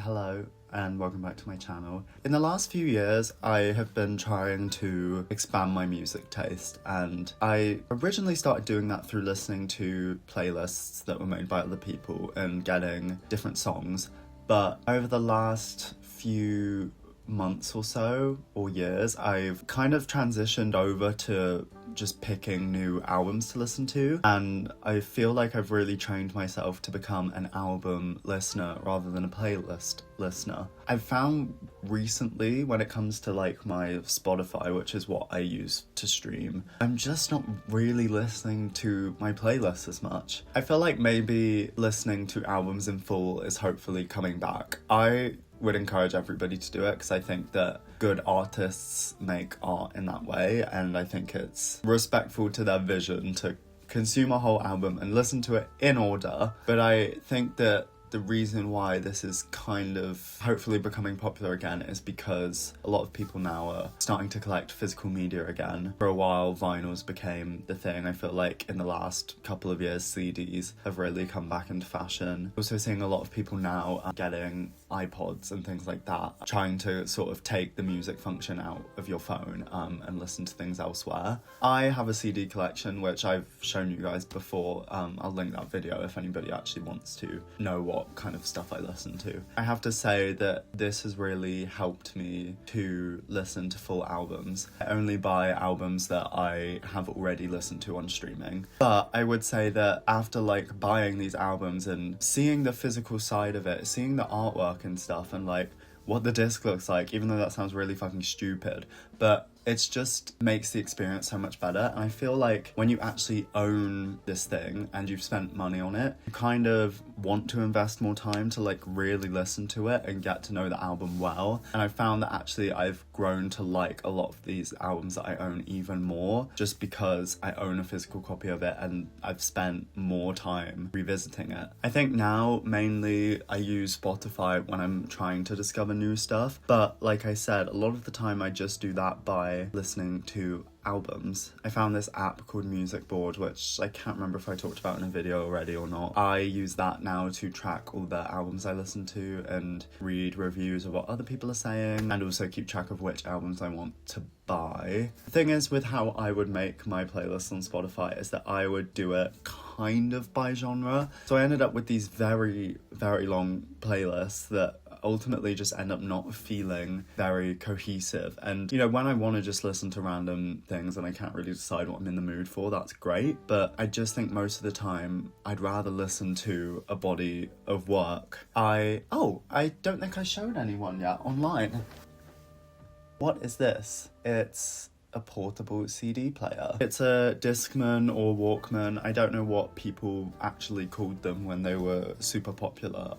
Hello and welcome back to my channel. In the last few years, I have been trying to expand my music taste, and I originally started doing that through listening to playlists that were made by other people and getting different songs. But over the last few months or so, or years, I've kind of transitioned over to just picking new albums to listen to, and I feel like I've really trained myself to become an album listener rather than a playlist listener. I've found recently, when it comes to like my Spotify, which is what I use to stream, I'm just not really listening to my playlists as much. I feel like maybe listening to albums in full is hopefully coming back. I would encourage everybody to do it because I think that good artists make art in that way, and I think it's respectful to their vision to consume a whole album and listen to it in order. But I think that the reason why this is kind of hopefully becoming popular again is because a lot of people now are starting to collect physical media again. For a while, vinyls became the thing. I feel like in the last couple of years, CDs have really come back into fashion. Also seeing a lot of people now getting iPods and things like that, trying to sort of take the music function out of your phone and listen to things elsewhere. I have a CD collection, which I've shown you guys before. I'll link that video if anybody actually wants to know what kind of stuff I listen to. I have to say that this has really helped me to listen to full albums. I only buy albums that I have already listened to on streaming. But I would say that after like buying these albums and seeing the physical side of it, seeing the artwork and stuff, and like what the disc looks like, even though that sounds really fucking stupid, but it's just makes the experience so much better. And I feel like when you actually own this thing and you've spent money on it, you kind of want to invest more time to like really listen to it and get to know the album well. And I found that actually I've grown to like a lot of these albums that I own even more, just because I own a physical copy of it and I've spent more time revisiting it. I think now mainly I use Spotify when I'm trying to discover new stuff, but like I said, a lot of the time I just do that by listening to albums. I found this app called Music Board, which I can't remember if I talked about in a video already or not. I use that now to track all the albums I listen to and read reviews of what other people are saying, and also keep track of which albums I want to buy. The thing is with how I would make my playlist on Spotify is that I would do it kind of by genre. So I ended up with these very, very long playlists that ultimately just end up not feeling very cohesive. And you know, when I want to just listen to random things and I can't really decide what I'm in the mood for, that's great, but I just think most of the time I'd rather listen to a body of work. I don't think I showed anyone yet online. What is this? It's a portable CD player. It's a Discman or Walkman. I don't know what people actually called them when they were super popular,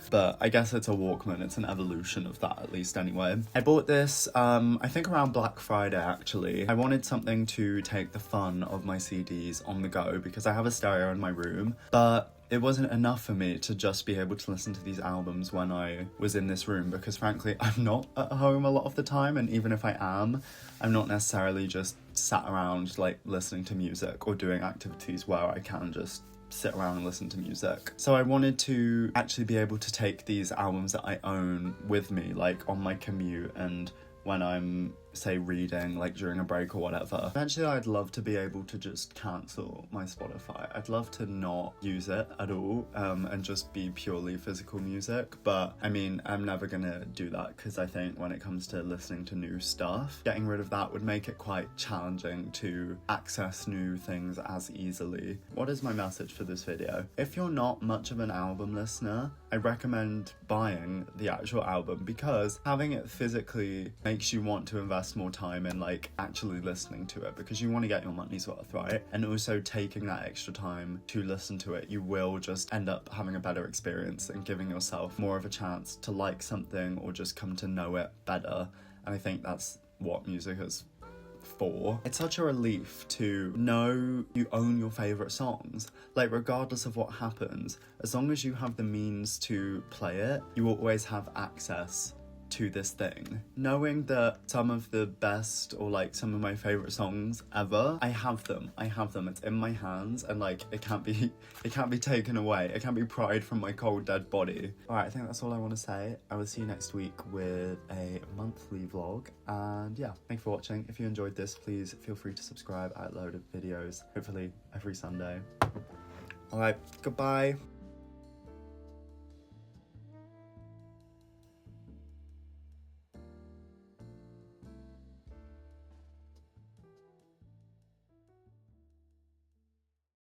but I guess it's a Walkman. It's an evolution of that, at least anyway. I bought this, I think around Black Friday actually. I wanted something to take the fun of my CDs on the go because I have a stereo in my room, but it wasn't enough for me to just be able to listen to these albums when I was in this room, because frankly I'm not at home a lot of the time, and even if I am, I'm not necessarily just sat around like listening to music or doing activities where I can just sit around and listen to music. So I wanted to actually be able to take these albums that I own with me, like on my commute and when I'm, say, reading, like during a break or whatever. Eventually I'd love to be able to just cancel my Spotify. I'd love to not use it at all and just be purely physical music, but I mean, I'm never gonna do that because I think when it comes to listening to new stuff, getting rid of that would make it quite challenging to access new things as easily. What is my message for this video? If you're not much of an album listener, I recommend buying the actual album, because having it physically makes you want to invest more time in like actually listening to it, because you want to get your money's worth, right? And also taking that extra time to listen to it, you will just end up having a better experience and giving yourself more of a chance to like something or just come to know it better. And I think that's what music is for. It's such a relief to know you own your favourite songs. Like, regardless of what happens, as long as you have the means to play it, you will always have access to this thing. Knowing that some of the best or like some of my favorite songs ever, I have them. It's in my hands, and like it can't be taken away. It can't be pried from my cold dead body. All right, I think that's all I want to say. I will see you next week with a monthly vlog, and yeah, thanks for watching. If you enjoyed this, please feel free to subscribe. I upload videos hopefully every Sunday. All right, goodbye.